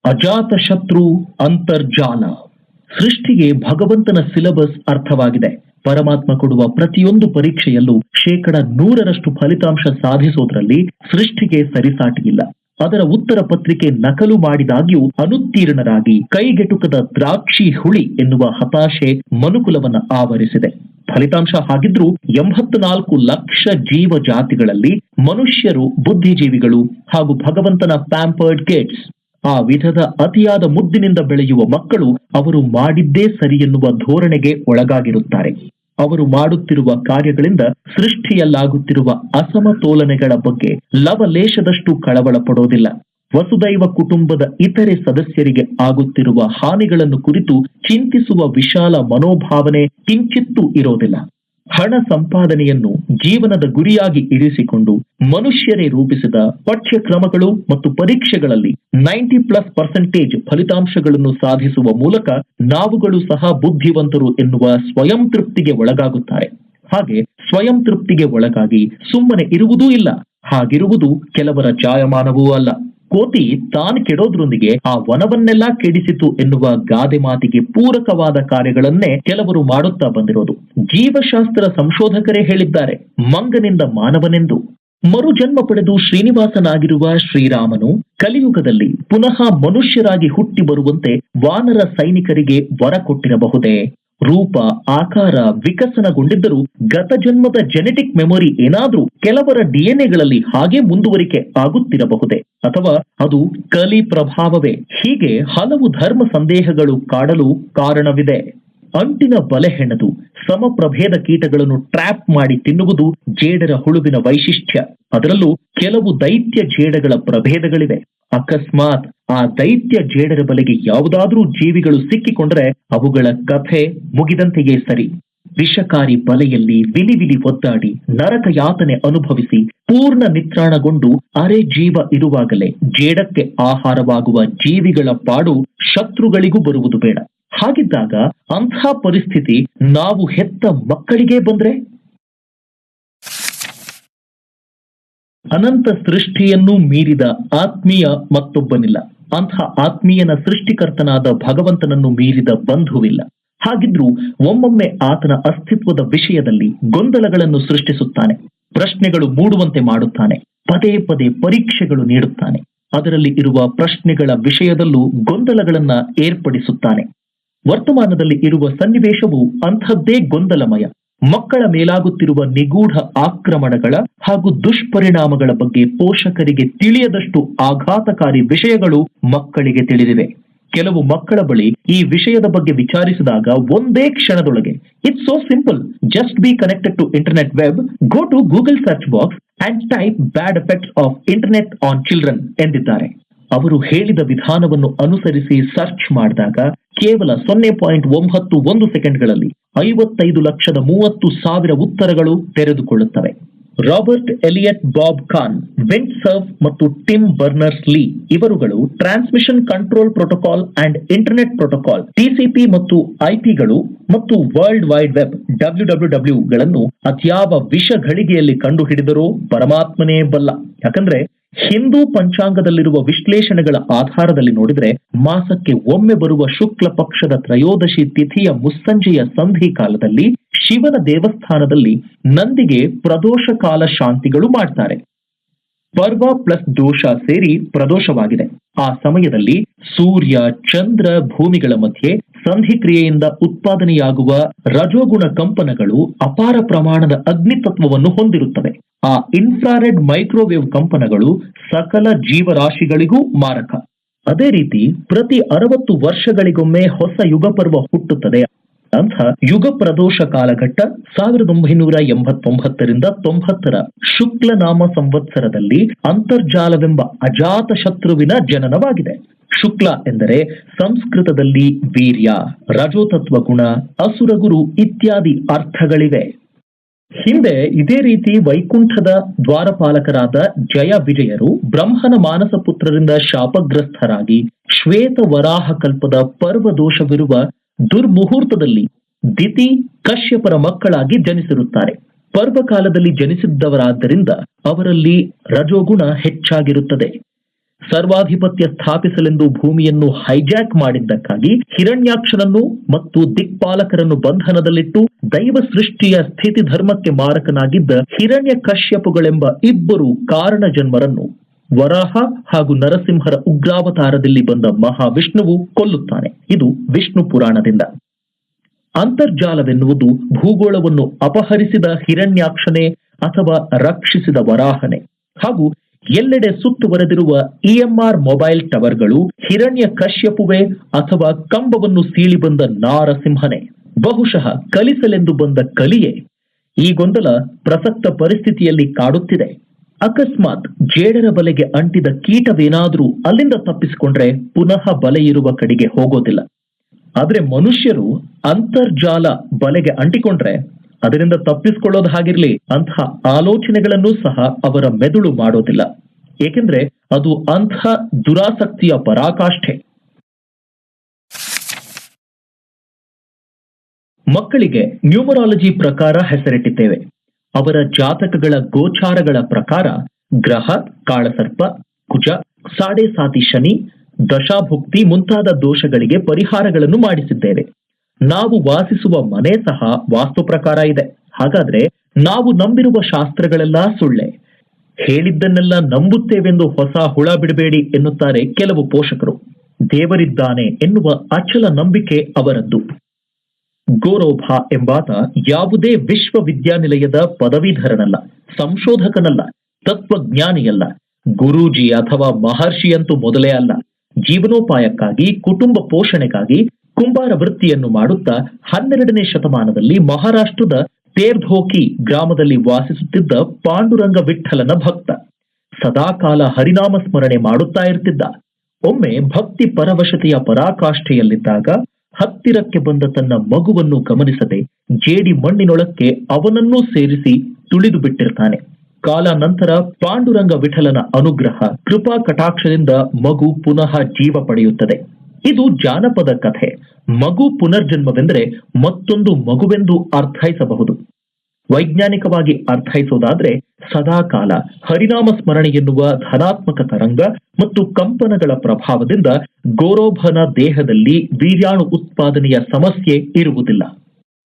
ಅಜಾತ ಶತ್ರು ಅಂತರ್ಜಾಲ. ಸೃಷ್ಟಿಗೆ ಭಗವಂತನ ಸಿಲೆಬಸ್ ಅರ್ಥವಾಗಿದೆ. ಪರಮಾತ್ಮ ಕೊಡುವ ಪ್ರತಿಯೊಂದು ಪರೀಕ್ಷೆಯಲ್ಲೂ 100% ಫಲಿತಾಂಶ ಸಾಧಿಸೋದ್ರಲ್ಲಿ ಸೃಷ್ಟಿಗೆ ಸರಿಸಾಟಿಯಿಲ್ಲ. ಅದರ ಉತ್ತರ ಪತ್ರಿಕೆ ನಕಲು ಮಾಡಿದಾಗ್ಯೂ ಅನುತ್ತೀರ್ಣರಾಗಿ ಕೈಗೆಟುಕದ ದ್ರಾಕ್ಷಿ ಹುಳಿ ಎನ್ನುವ ಹತಾಶೆ ಮನುಕುಲವನ್ನ ಆವರಿಸಿದೆ. ಫಲಿತಾಂಶ ಹಾಗಿದ್ರೂ 84 ಲಕ್ಷ ಜೀವ ಜಾತಿಗಳಲ್ಲಿ ಮನುಷ್ಯರು ಬುದ್ಧಿಜೀವಿಗಳು ಹಾಗೂ ಭಗವಂತನ ಪ್ಯಾಂಪರ್ಡ್ ಕಿಡ್ಸ್. ಆ ವಿಧದ ಅತಿಯಾದ ಮುದ್ದಿನಿಂದ ಬೆಳೆಯುವ ಮಕ್ಕಳು ಅವರು ಮಾಡಿದ್ದೇ ಸರಿ ಎನ್ನುವ ಧೋರಣೆಗೆ ಒಳಗಾಗಿರುತ್ತಾರೆ. ಅವರು ಮಾಡುತ್ತಿರುವ ಕಾರ್ಯಗಳಿಂದ ಸೃಷ್ಟಿಯಲ್ಲಾಗುತ್ತಿರುವ ಅಸಮತೋಲನೆಗಳ ಬಗ್ಗೆ ಲವಲೇಶದಷ್ಟು ಕಳವಳ ಪಡೋದಿಲ್ಲ. ವಸುದೈವ ಕುಟುಂಬದ ಇತರೆ ಸದಸ್ಯರಿಗೆ ಆಗುತ್ತಿರುವ ಹಾನಿಗಳನ್ನು ಕುರಿತು ಚಿಂತಿಸುವ ವಿಶಾಲ ಮನೋಭಾವನೆ ಕಿಂಚಿತ್ತೂ ಇರೋದಿಲ್ಲ. ಹಣ ಸಂಪಾದನೆಯನ್ನು ಜೀವನದ ಗುರಿಯಾಗಿ ಇರಿಸಿಕೊಂಡು ಮನುಷ್ಯರೇ ರೂಪಿಸಿದ ಪಠ್ಯಕ್ರಮಗಳು ಮತ್ತು ಪರೀಕ್ಷೆಗಳಲ್ಲಿ 90+% ಫಲಿತಾಂಶಗಳನ್ನು ಸಾಧಿಸುವ ಮೂಲಕ ನಾವುಗಳು ಸಹ ಬುದ್ಧಿವಂತರು ಎನ್ನುವ ಸ್ವಯಂ ತೃಪ್ತಿಗೆ ಒಳಗಾಗುತ್ತಾರೆ. ಹಾಗೆ ಸ್ವಯಂ ತೃಪ್ತಿಗೆ ಒಳಗಾಗಿ ಸುಮ್ಮನೆ ಇರುವುದೂ ಇಲ್ಲ. ಹಾಗಿರುವುದು ಕೆಲವರ ಜಾಯಮಾನವೂ ಅಲ್ಲ. ಕೋತಿ ತಾನು ಕೆಡೋದ್ರೊಂದಿಗೆ ಆ ವನವನ್ನೆಲ್ಲಾ ಕೆಡಿಸಿತು ಎನ್ನುವ ಗಾದೆ ಮಾತಿಗೆ ಪೂರಕವಾದ ಕಾರ್ಯಗಳನ್ನೇ ಕೆಲವರು ಮಾಡುತ್ತಾ ಬಂದಿರೋದು. ಜೀವಶಾಸ್ತ್ರ ಸಂಶೋಧಕರೇ ಹೇಳಿದ್ದಾರೆ, ಮಂಗನಿಂದ ಮಾನವನೆಂದು. ಮರುಜನ್ಮ ಪಡೆದು ಶ್ರೀನಿವಾಸನಾಗಿರುವ ಶ್ರೀರಾಮನು ಕಲಿಯುಗದಲ್ಲಿ ಪುನಃ ಮನುಷ್ಯರಾಗಿ ಹುಟ್ಟಿ ಬರುವಂತೆ ವಾನರ ಸೈನಿಕರಿಗೆ ವರ ಕೊಟ್ಟಿರಬಹುದೇ? ರೂಪ ಆಕಾರ ವಿಕಸನಗೊಂಡಿದ್ದರೂ ಗತ ಜನ್ಮದ ಜೆನೆಟಿಕ್ ಮೆಮೊರಿ ಏನಾದ್ರೂ ಕೆಲವರ ಡಿಎನ್ಎಗಳಲ್ಲಿ ಹಾಗೆ ಮುಂದುವರಿಕೆ ಆಗುತ್ತಿರಬಹುದೇ? ಅಥವಾ ಅದು ಕಲಿ ಪ್ರಭಾವವೇ? ಹೀಗೆ ಹಲವು ಧರ್ಮ ಸಂದೇಹಗಳು ಕಾಡಲು ಕಾರಣವಿದೆ. ಅಂಟಿನ ಬಲೆ ಹೆಣೆದು ಸಮಪ್ರಭೇದ ಕೀಟಗಳನ್ನು ಟ್ರ್ಯಾಪ್ ಮಾಡಿ ತಿನ್ನುವುದು ಜೇಡರ ಹುಳುವಿನ ವೈಶಿಷ್ಟ್ಯ. ಅದರಲ್ಲೂ ಕೆಲವು ದೈತ್ಯ ಜೇಡಗಳ ಪ್ರಭೇದಗಳಿವೆ. ಅಕಸ್ಮಾತ್ ಆ ದೈತ್ಯ ಜೇಡರ ಬಲೆಗೆ ಯಾವುದಾದ್ರೂ ಜೀವಿಗಳು ಸಿಕ್ಕಿಕೊಂಡರೆ ಅವುಗಳ ಕಥೆ ಮುಗಿದಂತೆಯೇ ಸರಿ. ವಿಷಕಾರಿ ಬಲೆಯಲ್ಲಿ ವಿಲಿ ವಿಲಿ ಒದ್ದಾಡಿ ನರಕ ಯಾತನೆ ಅನುಭವಿಸಿ ಪೂರ್ಣ ನಿತ್ರಾಣಗೊಂಡು ಅರೆ ಜೀವ ಇರುವಾಗಲೇ ಜೇಡಕ್ಕೆ ಆಹಾರವಾಗುವ ಜೀವಿಗಳ ಪಾಡು ಶತ್ರುಗಳಿಗೂ ಬರುವುದು ಬೇಡ. ಹಾಗಿದ್ದಾಗ ಅಂಥ ಪರಿಸ್ಥಿತಿ ನಾವು ಹೆತ್ತ ಮಕ್ಕಳಿಗೆ ಬಂದ್ರೆ? ಅನಂತ ಸೃಷ್ಟಿಯನ್ನು ಮೀರಿದ ಆತ್ಮೀಯ ಮತ್ತೊಬ್ಬನಿಲ್ಲ. ಅಂಥ ಆತ್ಮೀಯನ ಸೃಷ್ಟಿಕರ್ತನಾದ ಭಗವಂತನನ್ನು ಮೀರಿದ ಬಂಧುವಿಲ್ಲ. ಹಾಗಿದ್ರೂ ಒಮ್ಮೊಮ್ಮೆ ಆತನ ಅಸ್ತಿತ್ವದ ವಿಷಯದಲ್ಲಿ ಗೊಂದಲಗಳನ್ನು ಸೃಷ್ಟಿಸುತ್ತಾನೆ. ಪ್ರಶ್ನೆಗಳು ಮೂಡುವಂತೆ ಮಾಡುತ್ತಾನೆ. ಪದೇ ಪದೇ ಪರೀಕ್ಷೆಗಳು ನೀಡುತ್ತಾನೆ. ಅದರಲ್ಲಿ ಇರುವ ಪ್ರಶ್ನೆಗಳ ವಿಷಯದಲ್ಲೂ ಗೊಂದಲಗಳನ್ನ ಏರ್ಪಡಿಸುತ್ತಾನೆ. ವರ್ತಮಾನದಲ್ಲಿ ಇರುವ ಸನ್ನಿವೇಶವು ಅಂಥದ್ದೇ ಗೊಂದಲಮಯ. ಮಕ್ಕಳ ಮೇಲಾಗುತ್ತಿರುವ ನಿಗೂಢ ಆಕ್ರಮಣಗಳ ಹಾಗೂ ದುಷ್ಪರಿಣಾಮಗಳ ಬಗ್ಗೆ ಪೋಷಕರಿಗೆ ತಿಳಿಯದಷ್ಟು ಆಘಾತಕಾರಿ ವಿಷಯಗಳು ಮಕ್ಕಳಿಗೆ ತಿಳಿದಿವೆ. ಕೆಲವು ಮಕ್ಕಳ ಬಳಿ ಈ ವಿಷಯದ ಬಗ್ಗೆ ವಿಚಾರಿಸಿದಾಗ ಒಂದೇ ಕ್ಷಣದೊಳಗೆ it's so simple, just be connected to internet web, go to Google search box and type bad effects of internet on children ಎಂದಿದ್ದಾರೆ. ಅವರು ಹೇಳಿದ ವಿಧಾನವನ್ನು ಅನುಸರಿಸಿ ಸರ್ಚ್ ಮಾಡಿದಾಗ ಕೇವಲ 0.91 ಸೆಕೆಂಡ್ಗಳಲ್ಲಿ 55,30,000 ಉತ್ತರಗಳು ತೆರೆದುಕೊಳ್ಳುತ್ತವೆ. Robert Elliot Bob Kahn, Vint Cerf ಮತ್ತು ಟಿಮ್ ಬರ್ನರ್ಸ್ ಲೀ ಇವರುಗಳು transmission control protocol and internet protocol TCP ಮತ್ತು IPಗಳು ಮತ್ತು ವರ್ಲ್ಡ್ ವೈಡ್ ವೆಬ್ WWW ಗಳನ್ನು ಅತ್ಯಾವ ವಿಷ ಘಳಿಗೆಯಲ್ಲಿ ಕಂಡುಹಿಡಿದರೋ ಪರಮಾತ್ಮನೇ ಬಲ್ಲ. ಯಾಕಂದ್ರೆ ಹಿಂದೂ ಪಂಚಾಂಗದಲ್ಲಿರುವ ವಿಶ್ಲೇಷಣೆಗಳ ಆಧಾರದಲ್ಲಿ ನೋಡಿದ್ರೆ ಮಾಸಕ್ಕೆ ಒಮ್ಮೆ ಬರುವ ಶುಕ್ಲ ಪಕ್ಷದ ತ್ರಯೋದಶಿ ತಿಥಿಯ ಮುಸ್ಸಂಜೆಯ ಸಂಧಿ ಕಾಲದಲ್ಲಿ ಶಿವನ ದೇವಸ್ಥಾನದಲ್ಲಿ ನಂದಿಗೆ ಪ್ರದೋಷ ಕಾಲ ಶಾಂತಿಗಳು ಮಾಡ್ತಾರೆ. ಪರ್ವ ಪ್ಲಸ್ ದೋಷ ಸೇರಿ ಪ್ರದೋಷವಾಗಿದೆ. ಆ ಸಮಯದಲ್ಲಿ ಸೂರ್ಯ ಚಂದ್ರ ಭೂಮಿಗಳ ಮಧ್ಯೆ ಸಂಧಿ ಕ್ರಿಯೆಯಿಂದ ಉತ್ಪಾದನೆಯಾಗುವ ರಜೋಗುಣ ಕಂಪನಗಳು ಅಪಾರ ಪ್ರಮಾಣದ ಅಗ್ನಿತತ್ವವನ್ನು ಹೊಂದಿರುತ್ತವೆ. ಆ ಇನ್ಫ್ರಾರೆಡ್ ಮೈಕ್ರೋವೇವ್ ಕಂಪನಗಳು ಸಕಲ ಜೀವರಾಶಿಗಳಿಗೂ ಮಾರಕ. ಅದೇ ರೀತಿ ಪ್ರತಿ 60 ವರ್ಷಗಳಿಗೊಮ್ಮೆ ಹೊಸ ಯುಗ ಪರ್ವ ಹುಟ್ಟುತ್ತದೆ. ಅಂಥ ಯುಗ ಪ್ರದೋಷ ಕಾಲಘಟ್ಟ 1989ರಿಂದ 90ರ ಶುಕ್ಲನಾಮ ಸಂವತ್ಸರದಲ್ಲಿ ಅಂತರ್ಜಾಲವೆಂಬ ಅಜಾತ ಶತ್ರುವಿನ ಜನನವಾಗಿದೆ. ಶುಕ್ಲ ಎಂದರೆ ಸಂಸ್ಕೃತದಲ್ಲಿ ವೀರ್ಯ, ರಜೋತತ್ವ ಗುಣ, ಅಸುರಗುರು ಇತ್ಯಾದಿ ಅರ್ಥಗಳಿವೆ. ಹಿಂದೆ ಇದೇ ರೀತಿ ವೈಕುಂಠದ ದ್ವಾರಪಾಲಕರಾದ ಜಯ ವಿಜಯರು ಬ್ರಹ್ಮನ ಮಾನಸ ಪುತ್ರರಿಂದ ಶಾಪಗ್ರಸ್ತರಾಗಿ ಶ್ವೇತ ವರಾಹ ಕಲ್ಪದ ಪರ್ವದೋಷವಿರುವ ದುರ್ಮುಹೂರ್ತದಲ್ಲಿ ದಿತಿ ಕಶ್ಯಪರ ಮಕ್ಕಳಾಗಿ ಜನಿಸಿರುತ್ತಾರೆ. ಪರ್ವಕಾಲದಲ್ಲಿ ಜನಿಸಿದ್ದವರಾದ್ದರಿಂದ ಅವರಲ್ಲಿ ರಜೋಗುಣ ಹೆಚ್ಚಾಗಿರುತ್ತದೆ. ಸರ್ವಾಧಿಪತ್ಯ ಸ್ಥಾಪಿಸಲೆಂದು ಭೂಮಿಯನ್ನು ಹೈಜಾಕ್ ಮಾಡಿದ್ದಕ್ಕಾಗಿ ಹಿರಣ್ಯಾಕ್ಷನನ್ನು ಮತ್ತು ದಿಕ್ಪಾಲಕರನ್ನು ಬಂಧನದಲ್ಲಿಟ್ಟು ದೈವ ಸೃಷ್ಟಿಯ ಸ್ಥಿತಿ ಧರ್ಮಕ್ಕೆ ಮಾರಕನಾಗಿದ್ದ ಹಿರಣ್ಯ ಕಶ್ಯಪುಗಳೆಂಬ ಇಬ್ಬರು ಕಾರಣ ಜನ್ಮರನ್ನು ವರಾಹ ಹಾಗೂ ನರಸಿಂಹರ ಉಗ್ರಾವತಾರದಲ್ಲಿ ಬಂದ ಮಹಾವಿಷ್ಣುವು ಕೊಲ್ಲುತ್ತಾನೆ. ಇದು ವಿಷ್ಣು ಪುರಾಣದಿಂದ. ಅಂತರ್ಜಾಲವೆನ್ನುವುದು ಭೂಗೋಳವನ್ನು ಅಪಹರಿಸಿದ ಹಿರಣ್ಯಾಕ್ಷನೇ ಅಥವಾ ರಕ್ಷಿಸಿದ ವರಾಹನೆ ಹಾಗೂ ಎಲ್ಲೆಡೆ ಸುತ್ತುವರೆದಿರುವ EMR ಮೊಬೈಲ್ ಟವರ್ಗಳು ಹಿರಣ್ಯ ಕಶ್ಯಪುವೆ ಅಥವಾ ಕಂಬವನ್ನು ಸೀಳಿ ಬಂದ ನಾರಸಿಂಹನೇ, ಬಹುಶಃ ಕಲಿಸಲೆಂದು ಬಂದ ಕಲಿಯೇ. ಈ ಗೊಂದಲ ಪ್ರಸಕ್ತ ಪರಿಸ್ಥಿತಿಯಲ್ಲಿ ಕಾಡುತ್ತಿದೆ. ಅಕಸ್ಮಾತ್ ಜೇಡರ ಬಲೆಗೆ ಅಂಟಿದ ಕೀಟವೇನಾದ್ರೂ ಅಲ್ಲಿಂದ ತಪ್ಪಿಸಿಕೊಂಡ್ರೆ ಪುನಃ ಬಲೆ ಇರುವ ಕಡೆಗೆ ಹೋಗೋದಿಲ್ಲ. ಆದ್ರೆ ಮನುಷ್ಯರು ಅಂತರ್ಜಾಲ ಬಲೆಗೆ ಅಂಟಿಕೊಂಡ್ರೆ ಅದರಿಂದ ತಪ್ಪಿಸಿಕೊಳ್ಳೋದು ಹಾಗಿರ್ಲಿ, ಅಂತಹ ಆಲೋಚನೆಗಳನ್ನೂ ಸಹ ಅವರ ಮೆದುಳು ಮಾಡೋದಿಲ್ಲ. ಏಕೆಂದ್ರೆ ಅದು ಅಂಥ ದುರಾಸಕ್ತಿಯ ಪರಾಕಾಷ್ಠೆ. ಮಕ್ಕಳಿಗೆ ನ್ಯೂಮರಾಲಜಿ ಪ್ರಕಾರ ಹೆಸರಿಟ್ಟಿದ್ದೇವೆ. ಅವರ ಜಾತಕಗಳ ಗೋಚಾರಗಳ ಪ್ರಕಾರ ಗ್ರಹ, ಕಾಳಸರ್ಪ, ಕುಜ, ಸಾಡೆ ಸಾತಿ ಶನಿ, ದಶಾಭುಕ್ತಿ ಮುಂತಾದ ದೋಷಗಳಿಗೆ ಪರಿಹಾರಗಳನ್ನು ಮಾಡಿಸಿದ್ದೇವೆ. ನಾವು ವಾಸಿಸುವ ಮನೆ ಸಹ ವಾಸ್ತು ಪ್ರಕಾರ ಇದೆ. ಹಾಗಾದ್ರೆ ನಾವು ನಂಬಿರುವ ಶಾಸ್ತ್ರಗಳೆಲ್ಲ ಸುಳ್ಳೆ, ಹೇಳಿದ್ದನ್ನೆಲ್ಲ ನಂಬುತ್ತೇವೆಂದು ಹೊಸ ಹುಳ ಬಿಡಬೇಡಿ ಎನ್ನುತ್ತಾರೆ ಕೆಲವು ಪೋಷಕರು. ದೇವರಿದ್ದಾನೆ ಎನ್ನುವ ಅಚಲ ನಂಬಿಕೆ ಅವರದ್ದು. ಗೋರೋಭ ಎಂಬಾತ ಯಾವುದೇ ವಿಶ್ವವಿದ್ಯಾನಿಲಯದ ಪದವೀಧರನಲ್ಲ, ಸಂಶೋಧಕನಲ್ಲ, ತತ್ವಜ್ಞಾನಿಯಲ್ಲ, ಗುರೂಜಿ ಅಥವಾ ಮಹರ್ಷಿಯಂತೂ ಮೊದಲೇ ಅಲ್ಲ. ಜೀವನೋಪಾಯಕ್ಕಾಗಿ, ಕುಟುಂಬ ಪೋಷಣೆಗಾಗಿ ಕುಂಬಾರ ವೃತ್ತಿಯನ್ನು ಮಾಡುತ್ತಾ 12ನೇ ಶತಮಾನದಲ್ಲಿ ಮಹಾರಾಷ್ಟ್ರದ ತೇರ್ಧೋಕಿ ಗ್ರಾಮದಲ್ಲಿ ವಾಸಿಸುತ್ತಿದ್ದ ಪಾಂಡುರಂಗ ವಿಠ್ಠಲನ ಭಕ್ತ. ಸದಾಕಾಲ ಹರಿನಾಮ ಸ್ಮರಣೆ ಮಾಡುತ್ತಾ ಇರ್ತಿದ್ದ. ಒಮ್ಮೆ ಭಕ್ತಿ ಪರವಶತೆಯ ಪರಾಕಾಷ್ಠೆಯಲ್ಲಿದ್ದಾಗ ಹತ್ತಿರಕ್ಕೆ ಬಂದ ತನ್ನ ಮಗುವನ್ನು ಗಮನಿಸದೆ ಜೇಡಿ ಮಣ್ಣಿನೊಳಕ್ಕೆ ಅವನನ್ನೂ ಸೇರಿಸಿ ತುಳಿದು ಬಿಟ್ಟಿರ್ತಾನೆ. ಕಾಲಾನಂತರ ಪಾಂಡುರಂಗ ವಿಠಲನ ಅನುಗ್ರಹ, ಕೃಪಾ ಕಟಾಕ್ಷದಿಂದ ಮಗು ಪುನಃ ಜೀವ ಪಡೆಯುತ್ತದೆ. ಇದು ಜಾನಪದ ಕಥೆ. ಮಗು ಪುನರ್ಜನ್ಮವೆಂದರೆ ಮತ್ತೊಂದು ಮಗುವೆಂದು ಅರ್ಥೈಸಬಹುದು. ವೈಜ್ಞಾನಿಕವಾಗಿ ಅರ್ಥೈಸೋದಾದ್ರೆ ಸದಾಕಾಲ ಹರಿನಾಮ ಸ್ಮರಣೆ ಎನ್ನುವ ಧನಾತ್ಮಕ ತರಂಗ ಮತ್ತು ಕಂಪನಗಳ ಪ್ರಭಾವದಿಂದ ಗೋರೋಭನ ದೇಹದಲ್ಲಿ ವೀರ್ಯಾಣು ಉತ್ಪಾದನೆಯ ಸಮಸ್ಯೆ ಇರುವುದಿಲ್ಲ.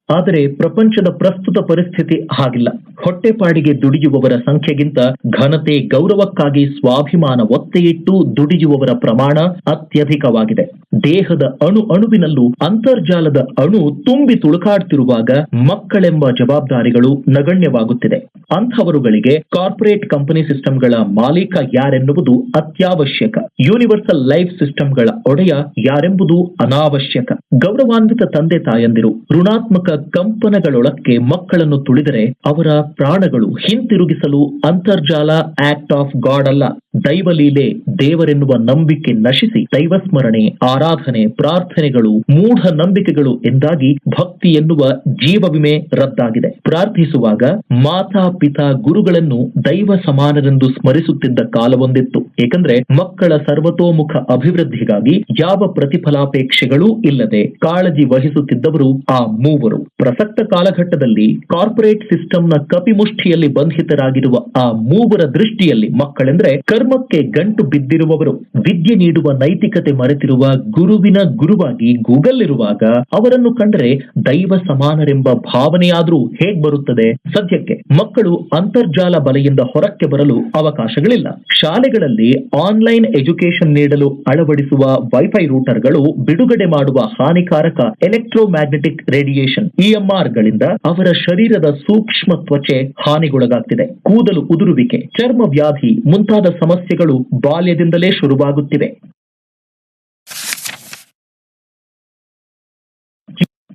ಆದರೆ ಪ್ರಪಂಚದ ಪ್ರಸ್ತುತ ಪರಿಸ್ಥಿತಿ ಹಾಗಿಲ್ಲ. ಹೊಟ್ಟೆಪಾಡಿಗೆ ದುಡಿಯುವವರ ಸಂಖ್ಯೆಗಿಂತ ಘನತೆ, ಗೌರವಕ್ಕಾಗಿ ಸ್ವಾಭಿಮಾನ ಒತ್ತೆಯಿಟ್ಟು ದುಡಿಯುವವರ ಪ್ರಮಾಣ ಅತ್ಯಧಿಕವಾಗಿದೆ. ದೇಹದ ಅಣು ಅಣುವಿನಲ್ಲೂ ಅಂತರ್ಜಾಲದ ಅಣು ತುಂಬಿ ತುಳುಕಾಡ್ತಿರುವಾಗ ಮಕ್ಕಳೆಂಬ ಜವಾಬ್ದಾರಿಗಳು ನಗಣ್ಯವಾಗುತ್ತಿದೆ. ಅಂಥವರುಗಳಿಗೆ ಕಾರ್ಪೊರೇಟ್ ಕಂಪನಿ ಸಿಸ್ಟಮ್ಗಳ ಮಾಲೀಕ ಯಾರೆನ್ನುವುದು ಅತ್ಯವಶ್ಯಕ. ಯೂನಿವರ್ಸಲ್ ಲೈಫ್ ಸಿಸ್ಟಮ್ಗಳ ಒಡೆಯ ಯಾರೆಂಬುದು ಅನಾವಶ್ಯಕ. ಗೌರವಾನ್ವಿತ ತಂದೆ ತಾಯಂದಿರು ಋಣಾತ್ಮಕ ಕಂಪನಗಳೊಳಕ್ಕೆ ಮಕ್ಕಳನ್ನು ತುಳಿದರೆ ಅವರ ಪ್ರಾಣಗಳು ಹಿಂತಿರುಗಿಸಲು ಅಂತರ್ಜಾಲ ಆಕ್ಟ್ ಆಫ್ ಗಾಡ್ ಅಲ್ಲ, ದೈವಲೀಲೆ. ದೇವರೆನ್ನುವ ನಂಬಿಕೆ ನಶಿಸಿ ದೈವಸ್ಮರಣೆ, ಆರಾಧನೆ, ಪ್ರಾರ್ಥನೆಗಳು, ಮೂಢ ನಂಬಿಕೆಗಳು ಎಂದಾಗಿ ಭಕ್ತಿ ಎನ್ನುವ ಜೀವ ವಿಮೆ ರದ್ದಾಗಿದೆ. ಪ್ರಾರ್ಥಿಸುವಾಗ ಮಾತಾ ಪಿತಾ ಗುರುಗಳನ್ನು ದೈವ ಸಮಾನರೆಂದು ಸ್ಮರಿಸುತ್ತಿದ್ದ ಕಾಲವೊಂದಿತ್ತು. ಏಕೆಂದ್ರೆ ಮಕ್ಕಳ ಸರ್ವತೋಮುಖ ಅಭಿವೃದ್ಧಿಗಾಗಿ ಯಾವ ಪ್ರತಿಫಲಾಪೇಕ್ಷೆಗಳೂ ಇಲ್ಲದೆ ಕಾಳಜಿ ವಹಿಸುತ್ತಿದ್ದವರು ಆ ಮೂವರು. ಪ್ರಸಕ್ತ ಕಾಲಘಟ್ಟದಲ್ಲಿ ಕಾರ್ಪೊರೇಟ್ ಸಿಸ್ಟಮ್ನ ಕಪಿಮುಷ್ಟಿಯಲ್ಲಿ ಬಂಧಿತರಾಗಿರುವ ಆ ಮೂವರ ದೃಷ್ಟಿಯಲ್ಲಿ ಮಕ್ಕಳೆಂದ್ರೆ ಕರ್ಮಕ್ಕೆ ಗಂಟು ಬಿದ್ದಿರುವವರು. ವಿದ್ಯೆ ನೀಡುವ ನೈತಿಕತೆ ಮರೆತಿರುವ ಗುರುವಿನ ಗುರುವಾಗಿ ಗೂಗಲ್ ಇರುವಾಗ ಅವರನ್ನು ಕಂಡರೆ ದೈವ ಸಮಾನರೆಂಬ ಭಾವನೆಯಾದ್ರೂ ಹೇಗ್ ಬರುತ್ತದೆ? ಸದ್ಯಕ್ಕೆ ಮಕ್ಕಳು ಅಂತರ್ಜಾಲ ಬಲೆಯಿಂದ ಹೊರಕ್ಕೆ ಬರಲು ಅವಕಾಶಗಳಿಲ್ಲ. ಶಾಲೆಗಳಲ್ಲಿ ಆನ್ಲೈನ್ ಎಜುಕೇಶನ್ ನೀಡಲು ಅಳವಡಿಸುವ ವೈಫೈ ರೂಟರ್ಗಳು ಬಿಡುಗಡೆ ಮಾಡುವ ಹಾನಿಕಾರಕ ಎಲೆಕ್ಟ್ರೋಮ್ಯಾಗ್ನೆಟಿಕ್ ರೇಡಿಯೇಷನ್ EMR ಗಳಿಂದ ಅವರ ಶರೀರದ ಸೂಕ್ಷ್ಮ ತ್ವಚೆ ಹಾನಿಗೊಳಗಾಗ್ತಿದೆ. ಕೂದಲು ಉದುರುವಿಕೆ, ಚರ್ಮ ವ್ಯಾಧಿ ಮುಂತಾದ ಸಮಸ್ಯೆಗಳು ಬಾಲ್ಯದಿಂದಲೇ ಶುರುವಾಗುತ್ತಿವೆ.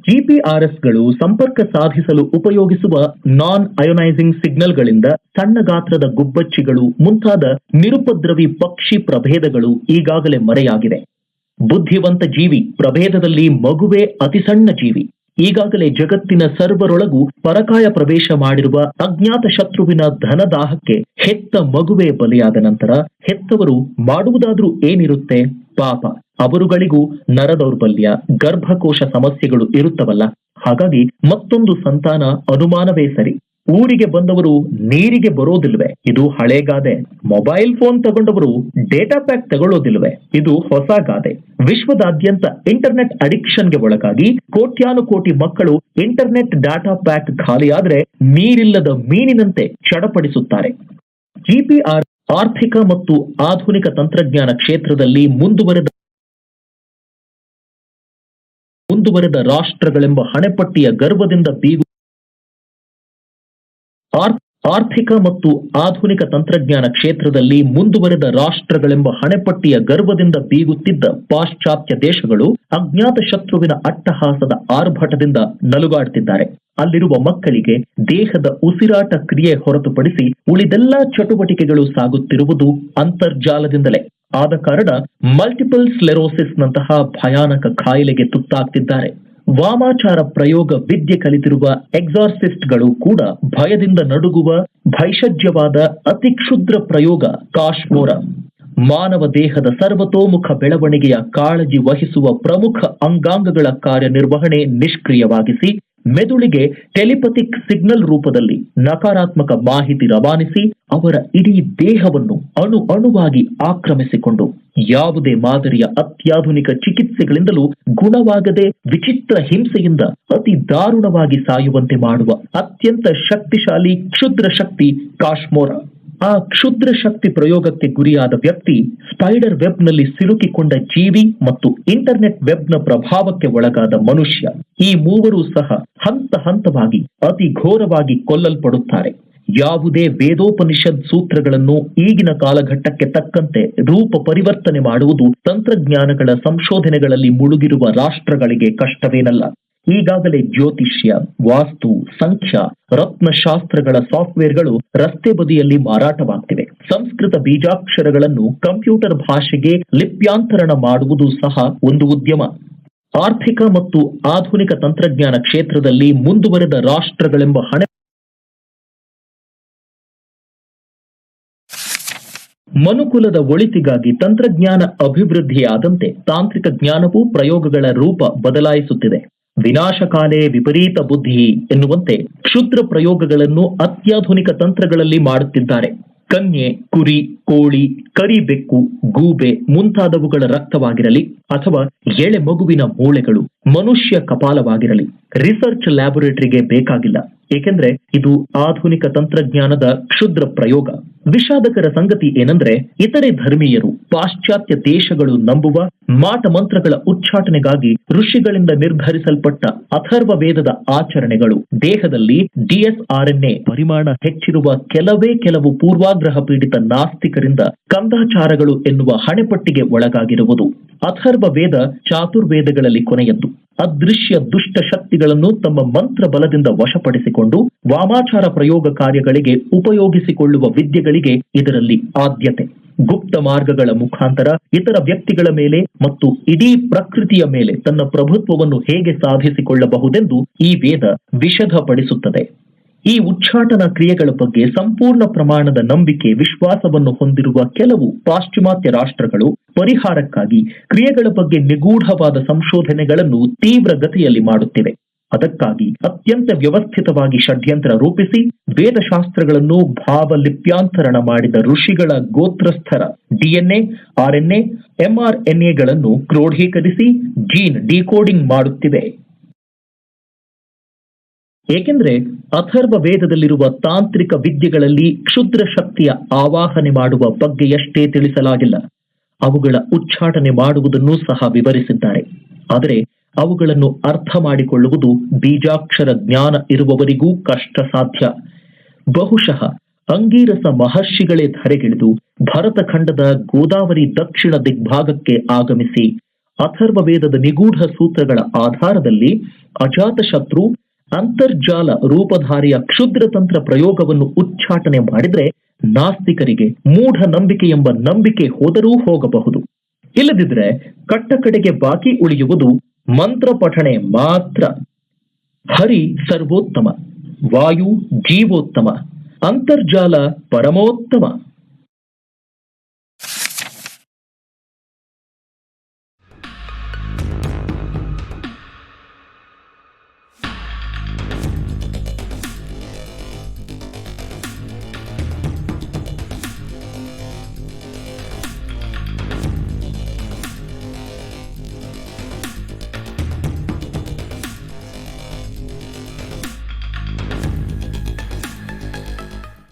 GPRSಗಳು ಸಂಪರ್ಕ ಸಾಧಿಸಲು ಉಪಯೋಗಿಸುವ ನಾನ್ ಅಯೋನೈಸಿಂಗ್ ಸಿಗ್ನಲ್ಗಳಿಂದ ಸಣ್ಣ ಗಾತ್ರದ ಗುಬ್ಬಚ್ಚಿಗಳು ಮುಂತಾದ ನಿರುಪದ್ರವಿ ಪಕ್ಷಿ ಪ್ರಭೇದಗಳು ಈಗಾಗಲೇ ಮರೆಯಾಗಿವೆ. ಬುದ್ಧಿವಂತ ಜೀವಿ ಪ್ರಭೇದದಲ್ಲಿ ಮಗುವೇ ಅತಿ ಸಣ್ಣ ಜೀವಿ. ಈಗಾಗಲೇ ಜಗತ್ತಿನ ಸರ್ವರೊಳಗೂ ಪರಕಾಯ ಪ್ರವೇಶ ಮಾಡಿರುವ ಅಜ್ಞಾತ ಶತ್ರುವಿನ ಧನದಾಹಕ್ಕೆ ಹೆತ್ತ ಮಗುವೇ ಬಲಿಯಾದ ನಂತರ ಹೆತ್ತವರು ಮಾಡುವುದಾದ್ರೂ ಏನಿರುತ್ತೆ? ಪಾಪ, ಅವರುಗಳಿಗೂ ನರದೌರ್ಬಲ್ಯ, ಗರ್ಭಕೋಶ ಸಮಸ್ಯೆಗಳು ಇರುತ್ತವಲ್ಲ. ಹಾಗಾಗಿ ಮತ್ತೊಂದು ಸಂತಾನ ಅನುಮಾನವೇ ಸರಿ. ಊರಿಗೆ ಬಂದವರು ನೀರಿಗೆ ಬರೋದಿಲ್ವೇ? ಇದು ಹಳೆ ಗಾದೆ. ಮೊಬೈಲ್ ಫೋನ್ ತಗೊಂಡವರು ಡೇಟಾ ಪ್ಯಾಕ್ ತಗೊಳ್ಳೋದಿಲ್ವೇ? ಇದು ಹೊಸ ಗಾದೆ. ವಿಶ್ವದಾದ್ಯಂತ ಇಂಟರ್ನೆಟ್ ಅಡಿಕ್ಷನ್ಗೆ ಒಳಗಾಗಿ ಕೋಟ್ಯಾನುಕೋಟಿ ಮಕ್ಕಳು ಇಂಟರ್ನೆಟ್ ಡಾಟಾ ಪ್ಯಾಕ್ ಖಾಲಿಯಾದ್ರೆ ನೀರಿಲ್ಲದ ಮೀನಿನಂತೆ ಚಡಪಡಿಸುತ್ತಾರೆ. ಜಿಪಿಆರ್ ಆರ್ಥಿಕ ಮತ್ತು ಆಧುನಿಕ ತಂತ್ರಜ್ಞಾನ ಕ್ಷೇತ್ರದಲ್ಲಿ ಮುಂದುವರೆದ ರಾಷ್ಟ್ರಗಳೆಂಬ ಹಣೆಪಟ್ಟಿಯ ಗರ್ವದಿಂದ ಆರ್ಥಿಕ ಮತ್ತು ಆಧುನಿಕ ತಂತ್ರಜ್ಞಾನ ಕ್ಷೇತ್ರದಲ್ಲಿ ಮುಂದುವರೆದ ರಾಷ್ಟ್ರಗಳೆಂಬ ಹಣೆಪಟ್ಟಿಯ ಗರ್ವದಿಂದ ಬೀಗುತ್ತಿದ್ದ ಪಾಶ್ಚಾತ್ಯ ದೇಶಗಳು ಅಜ್ಞಾತ ಶತ್ರುವಿನ ಅಟ್ಟಹಾಸದ ಆರ್ಭಟದಿಂದ ನಲುಗಾಡ್ತಿದ್ದಾರೆ. ಅಲ್ಲಿರುವ ಮಕ್ಕಳಿಗೆ ದೇಹದ ಉಸಿರಾಟ ಕ್ರಿಯೆ ಹೊರತುಪಡಿಸಿ ಉಳಿದೆಲ್ಲಾ ಚಟುವಟಿಕೆಗಳು ಸಾಗುತ್ತಿರುವುದು ಅಂತರ್ಜಾಲದಿಂದಲೇ. ಆದ ಕಾರಣ ಮಲ್ಟಿಪಲ್ ಸ್ಲೆರೋಸಿಸ್ ನಂತಹ ಭಯಾನಕ ಕಾಯಿಲೆಗೆ ತುತ್ತಾಗ್ತಿದ್ದಾರೆ. ವಾಮಾಚಾರ ಪ್ರಯೋಗ ವಿದ್ಯೆ ಕಲಿತಿರುವ ಎಕ್ಸಾರ್ಸಿಸ್ಟ್ಗಳು ಕೂಡ ಭಯದಿಂದ ನಡುಗುವ ಭೈಷಜ್ಯವಾದ ಅತಿ ಕ್ಷುದ್ರ ಪ್ರಯೋಗ ಕಾಶ್ಮೋರ. ಮಾನವ ದೇಹದ ಸರ್ವತೋಮುಖ ಬೆಳವಣಿಗೆಯ ಕಾಳಜಿ ವಹಿಸುವ ಪ್ರಮುಖ ಅಂಗಾಂಗಗಳ ಕಾರ್ಯನಿರ್ವಹಣೆ ನಿಷ್ಕ್ರಿಯವಾಗಿಸಿ ಮೆದುಳಿಗೆ ಟೆಲಿಪಥಿಕ್ ಸಿಗ್ನಲ್ ರೂಪದಲ್ಲಿ ನಕಾರಾತ್ಮಕ ಮಾಹಿತಿ ರವಾನಿಸಿ ಅವರ ಇಡೀ ದೇಹವನ್ನು ಅಣುವಾಗಿ ಆಕ್ರಮಿಸಿಕೊಂಡು ಯಾವುದೇ ಮಾದರಿಯ ಅತ್ಯಾಧುನಿಕ ಚಿಕಿತ್ಸೆಗಳಿಂದಲೂ ಗುಣವಾಗದೆ ವಿಚಿತ್ರ ಹಿಂಸೆಯಿಂದ ಅತಿ ದಾರುಣವಾಗಿ ಸಾಯುವಂತೆ ಮಾಡುವ ಅತ್ಯಂತ ಶಕ್ತಿಶಾಲಿ ಕ್ಷುದ್ರ ಶಕ್ತಿ ಕಾಶ್ಮೋರ. ಆ ಕ್ಷುದ್ರ ಶಕ್ತಿ ಪ್ರಯೋಗಕ್ಕೆ ಗುರಿಯಾದ ವ್ಯಕ್ತಿ ಸ್ಪೈಡರ್ ವೆಬ್ನಲ್ಲಿ ಸಿಲುಕಿಕೊಂಡ ಜೀವಿ ಮತ್ತು ಇಂಟರ್ನೆಟ್ ವೆಬ್ನ ಪ್ರಭಾವಕ್ಕೆ ಒಳಗಾದ ಮನುಷ್ಯ. ಈ ಮೂವರೂ ಸಹ ಹಂತ ಹಂತವಾಗಿ ಅತಿ ಘೋರವಾಗಿ ಕೊಲ್ಲಲ್ಪಡುತ್ತಾರೆ. ಯಾವುದೇ ವೇದೋಪನಿಷದ್ ಸೂತ್ರಗಳನ್ನು ಈಗಿನ ಕಾಲಘಟ್ಟಕ್ಕೆ ತಕ್ಕಂತೆ ರೂಪ ಪರಿವರ್ತನೆ ಮಾಡುವುದು ತಂತ್ರಜ್ಞಾನಗಳ ಸಂಶೋಧನೆಗಳಲ್ಲಿ ಮುಳುಗಿರುವ ರಾಷ್ಟ್ರಗಳಿಗೆ ಕಷ್ಟವೇನಲ್ಲ. ಈಗಾಗಲೇ ಜ್ಯೋತಿಷ್ಯ, ವಾಸ್ತು, ಸಂಖ್ಯಾ, ರತ್ನಶಾಸ್ತ್ರಗಳ ಸಾಫ್ಟ್ವೇರ್ಗಳು ರಸ್ತೆ ಬದಿಯಲ್ಲಿ ಮಾರಾಟವಾಗ್ತಿವೆ. ಸಂಸ್ಕೃತ ಬೀಜಾಕ್ಷರಗಳನ್ನು ಕಂಪ್ಯೂಟರ್ ಭಾಷೆಗೆ ಲಿಪ್ಯಾಂತರಣ ಮಾಡುವುದು ಸಹ ಒಂದು ಉದ್ಯಮ. ಆರ್ಥಿಕ ಮತ್ತು ಆಧುನಿಕ ತಂತ್ರಜ್ಞಾನ ಕ್ಷೇತ್ರದಲ್ಲಿ ಮುಂದುವರೆದ ರಾಷ್ಟ್ರಗಳೆಂಬ ಮನುಕುಲದ ಒಳಿತಿಗಾಗಿ ತಂತ್ರಜ್ಞಾನ ಅಭಿವೃದ್ಧಿಯಾದಂತೆ ತಾಂತ್ರಿಕ ಜ್ಞಾನವೂ ಪ್ರಯೋಗಗಳ ರೂಪ ಬದಲಾಯಿಸುತ್ತಿದೆ. ವಿನಾಶಕಾಲೇ ವಿಪರೀತ ಬುದ್ಧಿ ಎನ್ನುವಂತೆ ಕ್ಷುದ್ರ ಪ್ರಯೋಗಗಳನ್ನು ಅತ್ಯಾಧುನಿಕ ತಂತ್ರಗಳಲ್ಲಿ ಮಾಡುತ್ತಿದ್ದಾರೆ. ಕನ್ಯೆ, ಕುರಿ, ಕೋಳಿ, ಕರಿಬೆಕ್ಕು, ಗೂಬೆ ಮುಂತಾದವುಗಳ ರಕ್ತವಾಗಿರಲಿ ಅಥವಾ ಎಳೆ ಮಗುವಿನ ಮೂಳೆಗಳು, ಮನುಷ್ಯ ಕಪಾಲವಾಗಿರಲಿ ರಿಸರ್ಚ್ ಲ್ಯಾಬೊರೇಟರಿಗೆ ಬೇಕಾಗಿಲ್ಲ. ಏಕೆಂದ್ರೆ ಇದು ಆಧುನಿಕ ತಂತ್ರಜ್ಞಾನದ ಕ್ಷುದ್ರ ಪ್ರಯೋಗ. ವಿಷಾದಕರ ಸಂಗತಿ ಏನಂದ್ರೆ ಇತರೆ ಧರ್ಮೀಯರು ಪಾಶ್ಚಾತ್ಯ ದೇಶಗಳು ನಂಬುವ ಮಾಟ ಮಂತ್ರಗಳ ಉಚ್ಚಾಟನೆಗಾಗಿ ಋಷಿಗಳಿಂದ ನಿರ್ಧರಿಸಲ್ಪಟ್ಟ ಅಥರ್ವ ವೇದದ ಆಚರಣೆಗಳು ದೇಹದಲ್ಲಿ DSRNA ಪರಿಮಾಣ ಹೆಚ್ಚಿರುವ ಕೆಲವು ಪೂರ್ವಾಗ್ರಹ ಪೀಡಿತ ನಾಸ್ತಿಕರಿಂದ ಕಂದಾಚಾರಗಳು ಎನ್ನುವ ಹಣೆಪಟ್ಟಿಗೆ ಒಳಗಾಗಿರುವುದು. ಅಥರ್ವ ವೇದ ಚಾತುರ್ವೇದಗಳಲ್ಲಿ ಕೊನೆಯದ್ದು. ಅದೃಶ್ಯ ದುಷ್ಟ ಶಕ್ತಿಗಳನ್ನು ತಮ್ಮ ಮಂತ್ರ ಬಲದಿಂದ ವಶಪಡಿಸಿಕೊಂಡು ವಾಮಾಚಾರ ಪ್ರಯೋಗ ಕಾರ್ಯಗಳಿಗೆ ಉಪಯೋಗಿಸಿಕೊಳ್ಳುವ ವಿದ್ಯೆಗಳಿಗೆ ಇದರಲ್ಲಿ ಆದ್ಯತೆ. ಗುಪ್ತ ಮಾರ್ಗಗಳ ಮುಖಾಂತರ ಇತರ ವ್ಯಕ್ತಿಗಳ ಮೇಲೆ ಮತ್ತು ಇಡೀ ಪ್ರಕೃತಿಯ ಮೇಲೆ ತನ್ನ ಪ್ರಭುತ್ವವನ್ನು ಹೇಗೆ ಸಾಧಿಸಿಕೊಳ್ಳಬಹುದೆಂದು ಈ ವೇದ ವಿಶದಪಡಿಸುತ್ತದೆ. ಈ ಉಚ್ಚಾಟನಾ ಕ್ರಿಯೆಗಳ ಬಗ್ಗೆ ಸಂಪೂರ್ಣ ಪ್ರಮಾಣದ ನಂಬಿಕೆ ವಿಶ್ವಾಸವನ್ನು ಹೊಂದಿರುವ ಕೆಲವು ಪಾಶ್ಚಿಮಾತ್ಯ ರಾಷ್ಟ್ರಗಳು ಪರಿಹಾರಕ್ಕಾಗಿ ಕ್ರಿಯೆಗಳ ಬಗ್ಗೆ ನಿಗೂಢವಾದ ಸಂಶೋಧನೆಗಳನ್ನು ತೀವ್ರ ಗತಿಯಲ್ಲಿ ಮಾಡುತ್ತಿವೆ. ಅದಕ್ಕಾಗಿ ಅತ್ಯಂತ ವ್ಯವಸ್ಥಿತವಾಗಿ ಷಡ್ಯಂತ್ರ ರೂಪಿಸಿ ವೇದಶಾಸ್ತ್ರಗಳನ್ನು ಭಾವಲಿಪ್ಯಾಂತರಣ ಮಾಡಿದ ಋಷಿಗಳ ಗೋತ್ರಸ್ಥರ DNA, RNA, mRNAಗಳನ್ನು ಕ್ರೋಢೀಕರಿಸಿ ಜೀನ್ ಡಿಕೋಡಿಂಗ್ ಮಾಡುತ್ತಿವೆ. ಏಕೆಂದ್ರೆ ಅಥರ್ವ ವೇದದಲ್ಲಿರುವ ತಾಂತ್ರಿಕ ವಿದ್ಯೆಗಳಲ್ಲಿ ಕ್ಷುದ್ರ ಶಕ್ತಿಯ ಆವಾಹನೆ ಮಾಡುವ ಬಗ್ಗೆಯಷ್ಟೇ ತಿಳಿಸಲಾಗಿಲ್ಲ. ಅವುಗಳ ಉಚ್ಚಾಟನೆ ಮಾಡುವುದನ್ನು ಸಹ ವಿವರಿಸಿದ್ದಾರೆ. ಆದರೆ ಅವುಗಳನ್ನು ಅರ್ಥ ಮಾಡಿಕೊಳ್ಳುವುದು ಬೀಜಾಕ್ಷರ ಜ್ಞಾನ ಇರುವವರಿಗೂ ಕಷ್ಟ ಸಾಧ್ಯ. ಬಹುಶಃ ಅಂಗೀರಸ ಮಹರ್ಷಿಗಳೇ ಧರೆಗಿಳಿದು ಭರತಖಂಡದ ಗೋದಾವರಿ ದಕ್ಷಿಣ ದಿಗ್ಭಾಗಕ್ಕೆ ಆಗಮಿಸಿ ಅಥರ್ವ ವೇದದ ನಿಗೂಢ ಸೂತ್ರಗಳ ಆಧಾರದಲ್ಲಿ ಅಜಾತಶತ್ರು ಅಂತರ್ಜಾಲ ರೂಪಧಾರಿಯ ಕ್ಷುದ್ರತಂತ್ರ ಪ್ರಯೋಗವನ್ನು ಉಚ್ಚಾಟನೆ ಮಾಡಿದ್ರೆ ನಾಸ್ತಿಕರಿಗೆ ಮೂಢ ನಂಬಿಕೆ ಎಂಬ ನಂಬಿಕೆ ಹೋದರೂ ಹೋಗಬಹುದು. ಇಲ್ಲದಿದ್ರೆ ಕಟ್ಟ ಕಡೆಗೆ ಬಾಕಿ ಉಳಿಯುವುದು ಮಂತ್ರ ಪಠಣೆ ಮಾತ್ರ. ಹರಿ ಸರ್ವೋತ್ತಮ, ವಾಯು ಜೀವೋತ್ತಮ, ಅಂತರ್ಜಾಲ ಪರಮೋತ್ತಮ.